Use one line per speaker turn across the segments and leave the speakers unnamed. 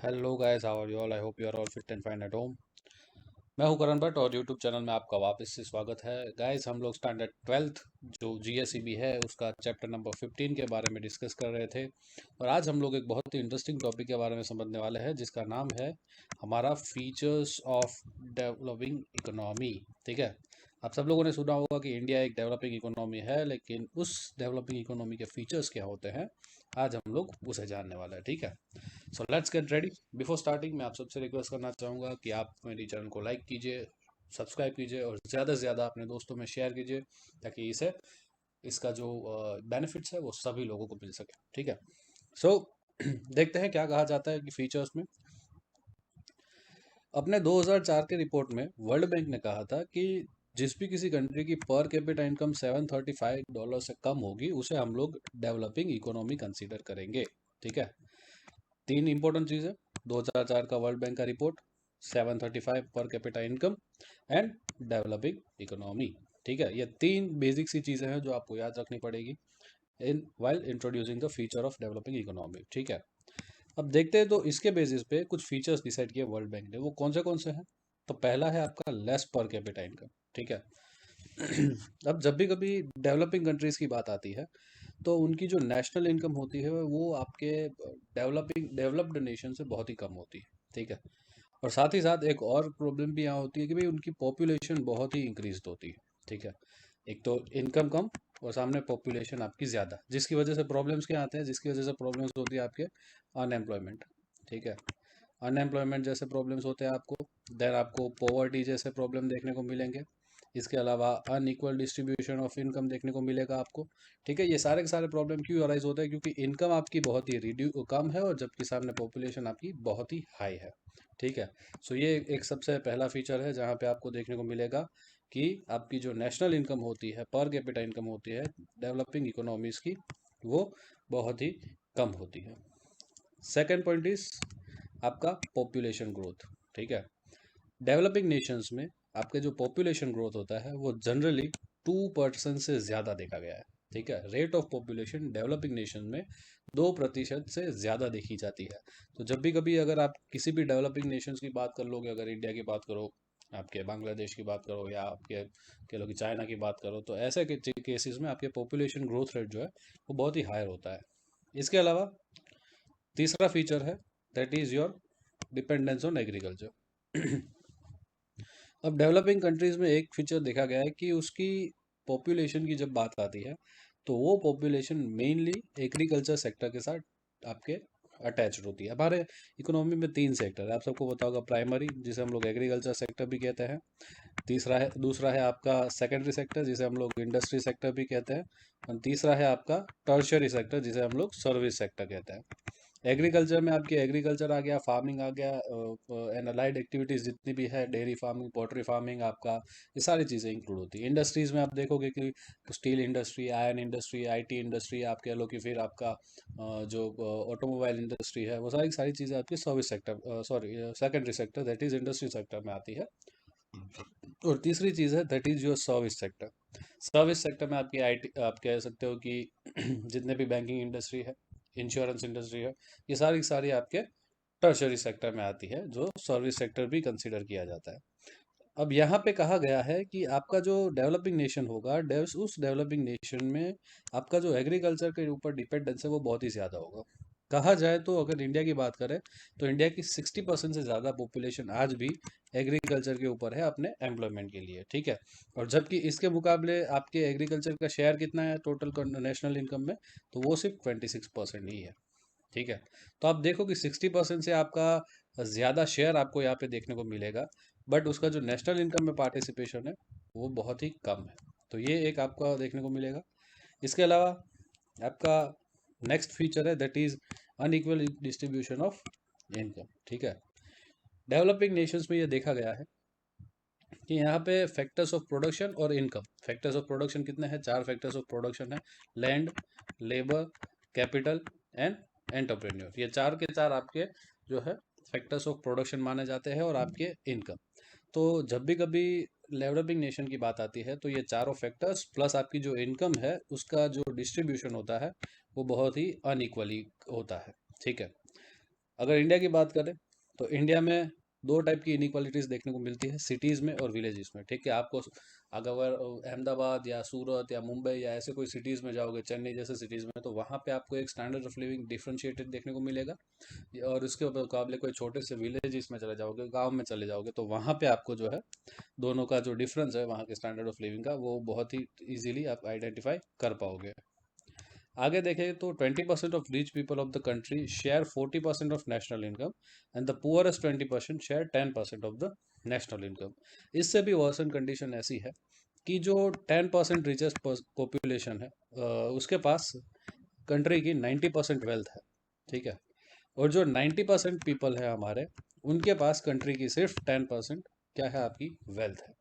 Hello guys, how are you all? I hope you are all fit and fine at home. मैं हूं करण भट्ट और YouTube channel में आपका वापस से स्वागत है। गाइस, हम लोग स्टैंडर्ड 12th जो जीएसईबी है उसका चैप्टर नंबर 15 के बारे में डिस्कस कर रहे थे। और आज हम लोग एक बहुत ही इंटरेस्टिंग टॉपिक के बारे में समझने वाले हैं जिसका नाम है हमारा फीचर्स ऑफ डेवलपिंग इकोनॉमी। ठीक है। आप सब लोगों ने सुना होगा कि इंडिया एक डेवलपिंग इकोनॉमी है, लेकिन उस डेवलपिंग इकोनॉमी के फीचर्स क्या होते हैं, आज हम लोग उसे जानने वाले हैं। ठीक है। So let's get ready. Before starting मैं आप सबसे रिक्वेस्ट करना चाहूँगा कि आप मेरी चैनल को लाइक कीजिए, सब्सक्राइब कीजिए और ज़्यादा से ज़्यादा अपने दोस्तों में शेयर कीजिए ताकि इसका जो बेनिफिट्स है वो सभी लोगों को मिल सके। ठीक है। सो देखते हैं क्या कहा जाता है कि फीचर्स में। अपने 2004 के रिपोर्ट में वर्ल्ड बैंक ने कहा था कि जिस भी किसी कंट्री की पर कैपिटा इनकम $735 से कम होगी उसे हम लोग डेवलपिंग इकोनॉमी कंसीडर करेंगे। ठीक है। तीन इंपॉर्टेंट चीज़ है 2004 का वर्ल्ड बैंक का report, 735 per capita income and developing economy. ठीक है। ये तीन बेसिक सी चीज़ें हैं जो आपको याद रखनी पड़ेगी in while introducing the feature of developing economy. ठीक है। अब देखते हैं तो इसके बेसिस पे कुछ फीचर्स डिसाइड किए वर्ल्ड बैंक ने, वो कौन से हैं। तो पहला है आपका लेस पर कैपिटा इनकम। ठीक है। अब जब भी कभी डेवलपिंग कंट्रीज की बात आती है तो उनकी जो नेशनल इनकम होती है वो आपके डेवलप्ड नेशन से बहुत ही कम होती है। ठीक है। और साथ ही साथ एक और प्रॉब्लम भी यहाँ होती है कि भाई उनकी पॉपुलेशन बहुत ही इंक्रीज होती है। ठीक है। एक तो इनकम कम और सामने पॉपुलेशन आपकी ज़्यादा, जिसकी वजह से प्रॉब्लम्स क्या आते हैं, जिसकी वजह से प्रॉब्लम्स होती है आपके अनएम्प्लॉयमेंट। ठीक है। अनएम्प्लॉयमेंट जैसे प्रॉब्लम्स होते हैं आपको, देन आपको पॉवर्टी जैसे प्रॉब्लम देखने को मिलेंगे। इसके अलावा अनइक्वल डिस्ट्रीब्यूशन ऑफ इनकम देखने को मिलेगा आपको। ठीक है। ये सारे के सारे प्रॉब्लम क्यों अराइज होते हैं? क्योंकि इनकम आपकी बहुत ही कम है और जबकि सामने पॉपुलेशन आपकी बहुत ही हाई है। ठीक है। सो ये एक सबसे पहला फीचर है जहाँ पे आपको देखने को मिलेगा कि आपकी जो नेशनल इनकम होती है, पर कैपिटा इनकम होती है डेवलपिंग इकोनॉमीज की, वो बहुत ही कम होती है। सेकेंड पॉइंट इज आपका पॉपुलेशन ग्रोथ। ठीक है। डेवलपिंग नेशंस में आपके जो पॉपुलेशन ग्रोथ होता है वो जनरली 2% से ज़्यादा देखा गया है। ठीक है। Rate of population developing nation में 2% से ज़्यादा देखी जाती है। तो जब भी कभी अगर आप किसी भी डेवलपिंग नेशंस की बात कर लोगे, अगर इंडिया की बात करो, आपके बांग्लादेश की बात करो या आपके कह लो कि चाइना की बात करो, तो ऐसे केसेस में आपके पॉपुलेशन ग्रोथ रेट जो है वो बहुत ही हायर होता है। इसके अलावा तीसरा फीचर है that is your dependence on agriculture. अब डेवलपिंग कंट्रीज में एक फीचर देखा गया है कि उसकी पॉपुलेशन की जब बात आती है तो वो पॉपुलेशन मेनली एग्रीकल्चर सेक्टर के साथ आपके अटैच्ड होती है। हमारे इकोनॉमी में तीन सेक्टर है, आप सबको पता होगा। प्राइमरी, जिसे हम लोग एग्रीकल्चर सेक्टर भी कहते हैं। दूसरा है आपका सेकेंडरी सेक्टर, जिसे हम लोग इंडस्ट्री सेक्टर भी कहते हैं। और तीसरा है आपका टर्शियरी सेक्टर, जिसे हम लोग सर्विस सेक्टर कहते हैं। एग्रीकल्चर में आपकी एग्रीकल्चर आ गया, फार्मिंग आ गया, एंड अलाइड एक्टिविटीज़ जितनी भी है, डेयरी फार्मिंग, पोल्ट्री फार्मिंग, आपका ये सारी चीज़ें इंक्लूड होती है। इंडस्ट्रीज़ में आप देखोगे कि steel industry, iron industry, IT industry, आप कह लो कि फिर आपका जो ऑटोमोबाइल इंडस्ट्री है, वो सारी सारी चीज़ें आपकी service sector, sorry secondary sector that is industry sector में आती है। और तीसरी चीज़ है that is your service sector. Service sector में आपकी आईटी, आप कह सकते हो कि जितने भी बैंकिंग इंडस्ट्री है, इंश्योरेंस इंडस्ट्री है, ये सारी की सारी आपके टर्शरी सेक्टर में आती है, जो सर्विस सेक्टर भी कंसीडर किया जाता है। अब यहाँ पे कहा गया है कि आपका जो डेवलपिंग नेशन होगा, उस डेवलपिंग नेशन में आपका जो एग्रीकल्चर के ऊपर डिपेंडेंस है वो बहुत ही ज़्यादा होगा। कहा जाए तो अगर इंडिया की बात करें तो इंडिया की 60% से ज़्यादा पॉपुलेशन आज भी एग्रीकल्चर के ऊपर है अपने एम्प्लॉयमेंट के लिए। ठीक है। और जबकि इसके मुकाबले आपके एग्रीकल्चर का शेयर कितना है टोटल नेशनल इनकम में, तो वो सिर्फ 26% ही है। ठीक है। तो आप देखो कि 60% से आपका ज़्यादा शेयर आपको यहाँ पे देखने को मिलेगा, बट उसका जो नेशनल इनकम में पार्टिसिपेशन है वो बहुत ही कम है। तो ये एक आपका देखने को मिलेगा। इसके अलावा आपका नेक्स्ट फीचर है that is unequal distribution of income. ठीक है। डेवलपिंग नेशंस में ये देखा गया है कि यहाँ पे फैक्टर्स ऑफ प्रोडक्शन और इनकम, फैक्टर्स ऑफ प्रोडक्शन कितने हैं? चार फैक्टर्स ऑफ प्रोडक्शन है: land, labour, capital and entrepreneur. ये चार के चार आपके जो है फैक्टर्स ऑफ प्रोडक्शन माने जाते हैं और आपके इनकम। तो जब भी कभी डेवलपिंग नेशन की बात आती है तो ये चारों फैक्टर्स प्लस आपकी जो इनकम है उसका जो डिस्ट्रीब्यूशन होता है वो बहुत ही अनइक्वली होता है। ठीक है। अगर इंडिया की बात करें तो इंडिया में दो टाइप की इनइक्वालिटीज़ देखने को मिलती है, सिटीज़ में और विलेजेस में। ठीक है, आपको अगर अहमदाबाद या सूरत या मुंबई या ऐसे कोई सिटीज़ में जाओगे, चेन्नई जैसे सिटीज़ में, तो वहाँ पे आपको एक स्टैंडर्ड ऑफ लिविंग डिफरेंशिएटेड देखने को मिलेगा। और इसके मुकाबले कोई छोटे से विलेजेस में चले जाओगे, गांव में चले जाओगे, तो वहाँ पे आपको जो है दोनों का जो डिफरेंस है वहाँ के स्टैंडर्ड ऑफ लिविंग का, वो बहुत ही इजीली आप आइडेंटिफाई कर पाओगे। आगे देखें तो 20% of rich people of the country share 40% of national income and the poorest 20% share 10% of the national income. इससे भी वर्सन कंडीशन ऐसी है कि जो 10% रिचेस्ट पॉपुलेशन है, उसके पास कंट्री की 90% वेल्थ है। ठीक है, और जो 90% पीपल है हमारे, उनके पास कंट्री की सिर्फ 10% क्या है, आपकी वेल्थ है।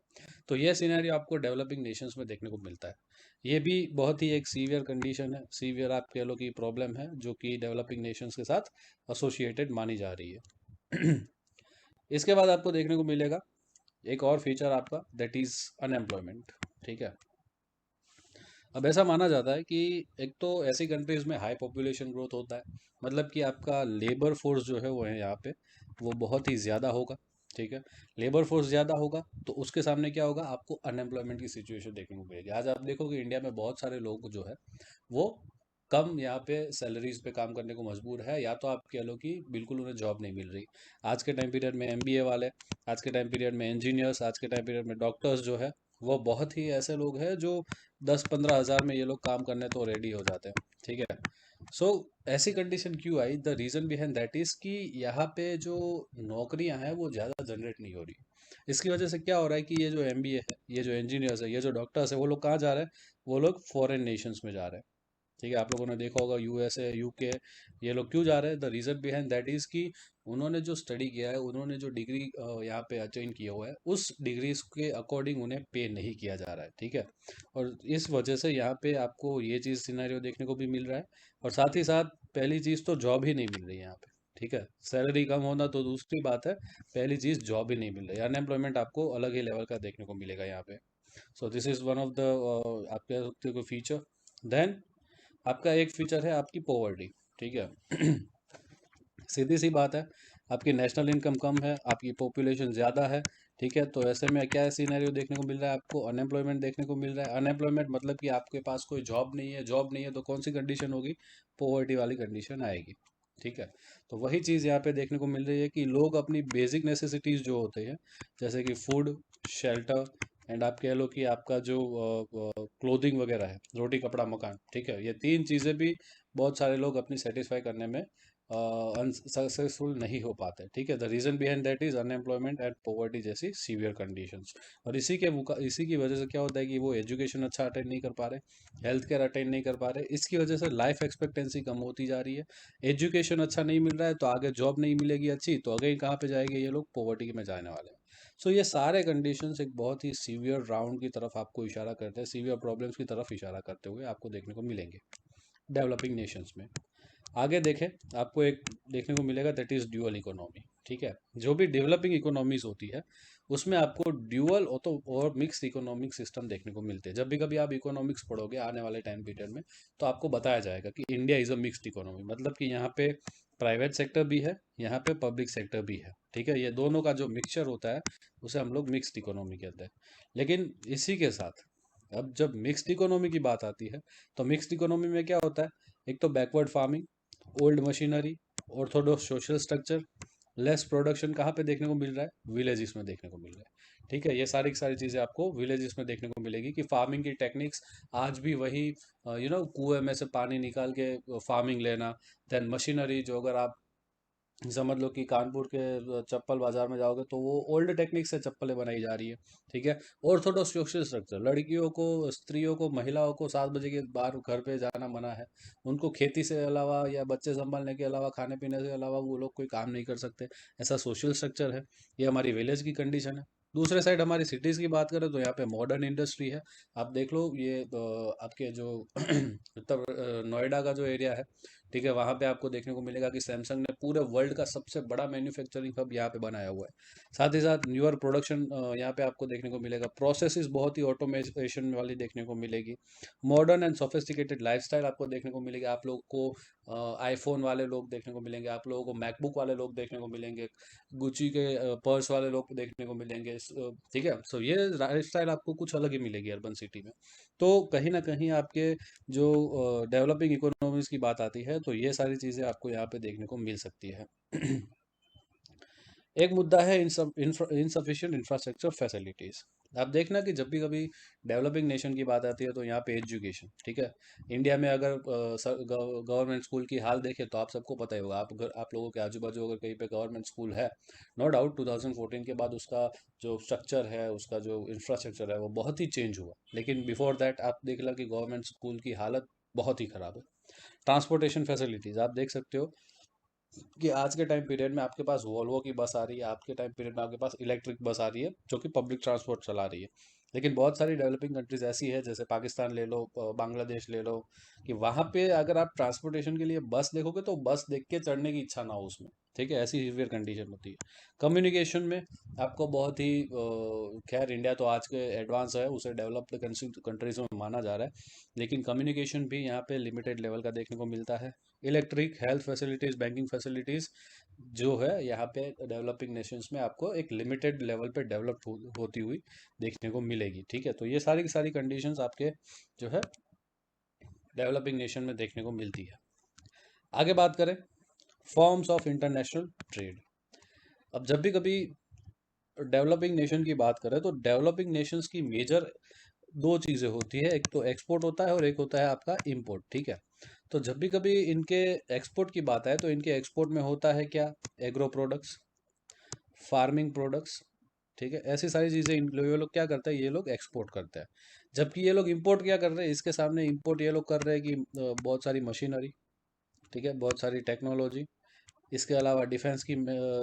तो ये सिनेरियो आपको डेवलपिंग नेशंस में देखने को मिलता है। ये भी बहुत ही एक सीवियर कंडीशन है, सीवियर आप कह लो कि प्रॉब्लम है, जो कि डेवलपिंग नेशंस के साथ एसोसिएटेड मानी जा रही है। इसके बाद आपको देखने को मिलेगा एक और फीचर आपका, दैट इज़ अनएम्प्लॉयमेंट। ठीक है, अब ऐसा माना जाता है कि एक तो ऐसी कंट्रीज़ में हाई पॉपुलेशन ग्रोथ होता है, मतलब कि आपका लेबर फोर्स जो है वो है यहाँ पे, वो बहुत ही ज़्यादा होगा। ठीक है, लेबर फोर्स ज़्यादा होगा तो उसके सामने क्या होगा, आपको अनएम्प्लॉयमेंट की सिचुएशन देखने को मिलेगी। आज आप देखो कि इंडिया में बहुत सारे लोग जो है वो कम यहाँ पे सैलरीज पे काम करने को मजबूर है, या तो आप कह लो कि बिल्कुल उन्हें जॉब नहीं मिल रही। आज के टाइम पीरियड में एमबीए वाले, आज के टाइम पीरियड में इंजीनियर्स, आज के टाइम पीरियड में डॉक्टर्स जो है, वो बहुत ही ऐसे लोग हैं जो 10-15 हज़ार में ये लोग काम करने तो रेडी हो जाते हैं। ठीक है, सो ऐसी कंडीशन क्यों आई, the reason behind that is कि यहाँ पे जो नौकरियां हैं वो ज़्यादा जनरेट नहीं हो रही। इसकी वजह से क्या हो रहा है कि ये जो एमबीए है, ये जो इंजीनियर्स है, ये जो डॉक्टर्स है, वो लोग कहाँ जा रहे हैं, वो लोग फॉरेन नेशंस में जा रहे हैं। ठीक है, आप लोगों ने देखा होगा यूएसए, यूके, ये लोग क्यों जा रहे हैं, the reason behind that is कि उन्होंने जो स्टडी किया है, उन्होंने जो डिग्री यहाँ पे अटेन किया हुआ है, उस डिग्रीज के अकॉर्डिंग उन्हें पे नहीं किया जा रहा है। ठीक है, और इस वजह से यहाँ पे आपको ये चीज़ सिनेरियो देखने को भी मिल रहा है। और साथ ही साथ पहली चीज़ तो जॉब ही नहीं मिल रही है यहाँ पे। ठीक है, सैलरी कम होना तो दूसरी बात है, पहली चीज़ जॉब ही नहीं मिल रही है, अनएम्प्लॉयमेंट आपको अलग ही लेवल का देखने को मिलेगा यहाँ पे। So this is one of the आप कह सकते हो फीचर। देन आपका एक फीचर है आपकी पॉवर्टी। ठीक है, सीधी सी बात है, आपकी नेशनल इनकम कम है, आपकी पॉपुलेशन ज़्यादा है। ठीक है, तो ऐसे में क्या सीनैरियो देखने को मिल रहा है, आपको अनएम्प्लॉयमेंट देखने को मिल रहा है। अनएम्प्लॉयमेंट मतलब कि आपके पास कोई जॉब नहीं है, जॉब नहीं है तो कौन सी कंडीशन होगी, पॉवर्टी वाली कंडीशन आएगी। ठीक है, तो वही चीज़ यहाँ पे देखने को मिल रही है कि लोग अपनी बेसिक नेसेसिटीज़ जो होते हैं, जैसे कि फूड, शेल्टर, एंड आप कह लो कि आपका जो क्लोथिंग वगैरह है, रोटी कपड़ा मकान, ठीक है, ये तीन चीज़ें भी बहुत सारे लोग अपनी सेटिस्फाई करने में अनसक्सेसफुल नहीं हो पाते। ठीक है, the reason behind that is unemployment and poverty जैसी सीवियर कंडीशंस। और इसी की वजह से क्या होता है कि वो एजुकेशन अच्छा अटेंड नहीं कर पा रहे, हेल्थ केयर अटेंड नहीं कर पा रहे, इसकी वजह से लाइफ एक्सपेक्टेंसी कम होती जा रही है। एजुकेशन अच्छा नहीं मिल रहा है तो आगे जॉब नहीं मिलेगी अच्छी, तो आगे कहाँ पे जाएंगे ये लोग, पॉवर्टी में जाने वाले हैं। सो ये सारे कंडीशंस एक बहुत ही सीवियर राउंड की तरफ आपको इशारा करते हैं, सीवियर प्रॉब्लम्स की तरफ इशारा करते हुए आपको देखने को मिलेंगे डेवलपिंग नेशंस में। आगे देखें, आपको एक देखने को मिलेगा दैट इज़ ड्यूअल इकोनॉमी। ठीक है, जो भी डेवलपिंग इकोनॉमीज होती है उसमें आपको ड्यूअल और मिक्स्ड इकोनॉमिक सिस्टम देखने को मिलते हैं। जब भी कभी आप इकोनॉमिक्स पढ़ोगे आने वाले टाइम पीरियड में, तो आपको बताया जाएगा कि India is a mixed economy, मतलब कि यहाँ पे प्राइवेट सेक्टर भी है, यहाँ पे पब्लिक सेक्टर भी है। ठीक है, ये दोनों का जो मिक्सचर होता है उसे हम लोग मिक्स्ड इकोनॉमी कहते हैं। लेकिन इसी के साथ अब जब मिक्स्ड इकोनॉमी की बात आती है, तो मिक्स्ड इकोनॉमी में क्या होता है, एक तो backward farming, old machinery, Orthodox social structure, less production कहाँ पे देखने को मिल रहा है, विलेजेस में देखने को मिल रहा है। ठीक है, ये सारी की सारी चीज़ें आपको विलेजेस में देखने को मिलेगी कि फार्मिंग की टेक्निक्स आज भी वही, कुएं में से पानी निकाल के फार्मिंग लेना। देन मशीनरी, जो अगर आप समझ लो कि कानपुर के चप्पल बाजार में जाओगे तो वो ओल्ड टेक्निक से चप्पलें बनाई जा रही है। ठीक है, ऑर्थोडॉक्स सोशल स्ट्रक्चर, लड़कियों को, स्त्रियों को, महिलाओं को 7 बजे के बाद घर पे जाना मना है। उनको खेती से अलावा या बच्चे संभालने के अलावा, खाने पीने से अलावा वो लोग कोई काम नहीं कर सकते। ऐसा सोशल स्ट्रक्चर है, ये हमारी विलेज की कंडीशन है। दूसरे साइड हमारी सिटीज़ की बात करें तो यहाँ पे मॉडर्न इंडस्ट्री है। आप देख लो ये आपके जो उत्तर नोएडा का जो एरिया है, ठीक है, वहाँ पे आपको देखने को मिलेगा कि सैमसंग ने पूरे वर्ल्ड का सबसे बड़ा मैन्युफैक्चरिंग हब यहाँ पे बनाया हुआ है। साथ ही साथ न्यूअर प्रोडक्शन यहाँ पे आपको देखने को मिलेगा, प्रोसेसेस बहुत ही ऑटोमेशन वाली देखने को मिलेगी, मॉडर्न एंड सोफिस्टिकेटेड लाइफस्टाइल आपको देखने को मिलेगी। आप लोग को आईफोन वाले लोग देखने को मिलेंगे, आप लोगों को मैकबुक वाले लोग देखने को मिलेंगे, गुची के पर्स वाले लोग देखने को मिलेंगे। ठीक है, सो ये लाइफस्टाइल आपको कुछ अलग ही मिलेगी अर्बन सिटी में। तो कहीं ना कहीं आपके जो डेवलपिंग इकोनॉमीज की बात आती है, तो ये सारी चीज़ें आपको यहाँ पे देखने को मिल सकती है। एक मुद्दा है इनसफिशिएंट इंफ्रास्ट्रक्चर फैसिलिटीज़। आप देखना कि जब भी कभी डेवलपिंग नेशन की बात आती है तो यहाँ पे एजुकेशन, ठीक है, इंडिया में अगर गवर्नमेंट स्कूल की हाल देखें तो आप सबको पता ही होगा, आप लोगों के आजू बाजू अगर कहीं पे गवर्नमेंट स्कूल है, नो डाउट 2014 के बाद उसका जो स्ट्रक्चर है, उसका जो इंफ्रास्ट्रक्चर है वो बहुत ही चेंज हुआ, लेकिन बिफोर दैट आप देख ला कि गवर्नमेंट स्कूल की हालत बहुत ही ख़राब है। ट्रांसपोर्टेशन फैसिलिटीज़ आप देख सकते हो कि आज के टाइम पीरियड में आपके पास वोल्वो की बस आ रही है, आपके टाइम पीरियड में आपके पास इलेक्ट्रिक बस आ रही है जो कि पब्लिक ट्रांसपोर्ट चला रही है। लेकिन बहुत सारी डेवलपिंग कंट्रीज ऐसी है, जैसे पाकिस्तान ले लो, बांग्लादेश ले लो, कि वहाँ पे अगर आप ट्रांसपोर्टेशन के लिए बस देखोगे तो बस देख के चढ़ने की इच्छा ना हो उसमें। ठीक है, ऐसी सीवियर कंडीशन होती है। कम्युनिकेशन में आपको बहुत ही खैर इंडिया तो आज के एडवांस है, उसे डेवलप्ड कंट्रीज में माना जा रहा है, लेकिन कम्युनिकेशन भी यहाँ पे लिमिटेड लेवल का देखने को मिलता है। Electric, health facilities, banking facilities जो है यहाँ पे डेवलपिंग नेशंस में आपको एक लिमिटेड लेवल पे डेवलप होती हुई देखने को मिलेगी। ठीक है, तो ये सारी की सारी कंडीशंस आपके जो है डेवलपिंग नेशन में देखने को मिलती है। आगे बात करें फॉर्म्स ऑफ इंटरनेशनल ट्रेड। अब जब भी कभी डेवलपिंग नेशन की बात करें तो डेवलपिंग नेशंस की मेजर दो चीज़ें होती है, एक तो एक्सपोर्ट होता है और एक होता है आपका इंपोर्ट। ठीक है, तो जब भी कभी इनके एक्सपोर्ट की बात आए तो इनके एक्सपोर्ट में होता है क्या, एग्रो प्रोडक्ट्स, फार्मिंग प्रोडक्ट्स। ठीक है, ऐसी सारी चीज़ें ये लोग क्या करते हैं, ये लोग एक्सपोर्ट करते हैं। जबकि ये लोग इंपोर्ट क्या कर रहे हैं, इसके सामने इंपोर्ट ये लोग कर रहे हैं कि बहुत सारी मशीनरी, ठीक है, बहुत सारी टेक्नोलॉजी, इसके अलावा डिफेंस की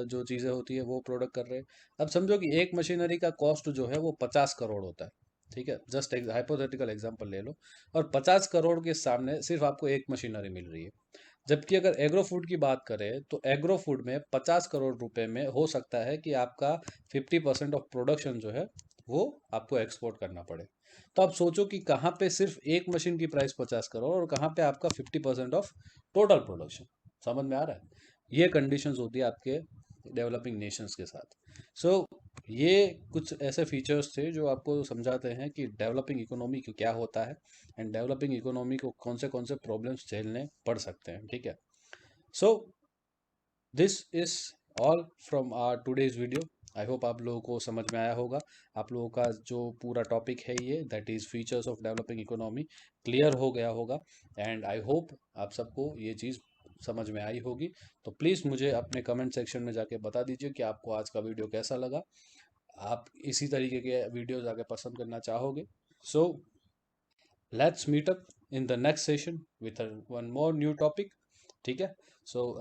जो चीज़ें होती है वो प्रोडक्ट कर रहे हैं। अब समझो कि एक मशीनरी का कॉस्ट जो है वो 50 करोड़ होता है। ठीक है, जस्ट एक हाइपोथेटिकल एग्जांपल ले लो, और 50 करोड़ के सामने सिर्फ आपको एक मशीनरी मिल रही है। जबकि अगर एग्रो फूड की बात करें तो एग्रो फूड में 50 करोड़ रुपए में हो सकता है कि आपका 50% ऑफ प्रोडक्शन जो है वो आपको एक्सपोर्ट करना पड़े। तो आप सोचो कि कहाँ पे सिर्फ एक मशीन की प्राइस 50 करोड़ और कहाँ पे आपका 50% ऑफ टोटल प्रोडक्शन। समझ में आ रहा है? ये कंडीशंस होती है आपके डेवलपिंग नेशंस के साथ। सो ये कुछ ऐसे फीचर्स थे जो आपको समझाते हैं कि डेवलपिंग इकोनॉमी क्या होता है एंड डेवलपिंग इकोनॉमी को कौन से प्रॉब्लम्स झेलने पड़ सकते हैं। ठीक है, so this is all from our today's video. I hope आप लोगों को समझ में आया होगा। आप लोगों का जो पूरा टॉपिक है ये, that is features of developing economy, clear हो गया होगा, एंड आई होप आप सबको ये चीज़ समझ में आई होगी। तो प्लीज़ मुझे अपने कमेंट सेक्शन में जाके बता दीजिए कि आपको आज का वीडियो कैसा लगा। आप इसी तरीके के वीडियोज़ आगे पसंद करना चाहोगे, so let's meet up in the next session with one more new topic. ठीक है, सो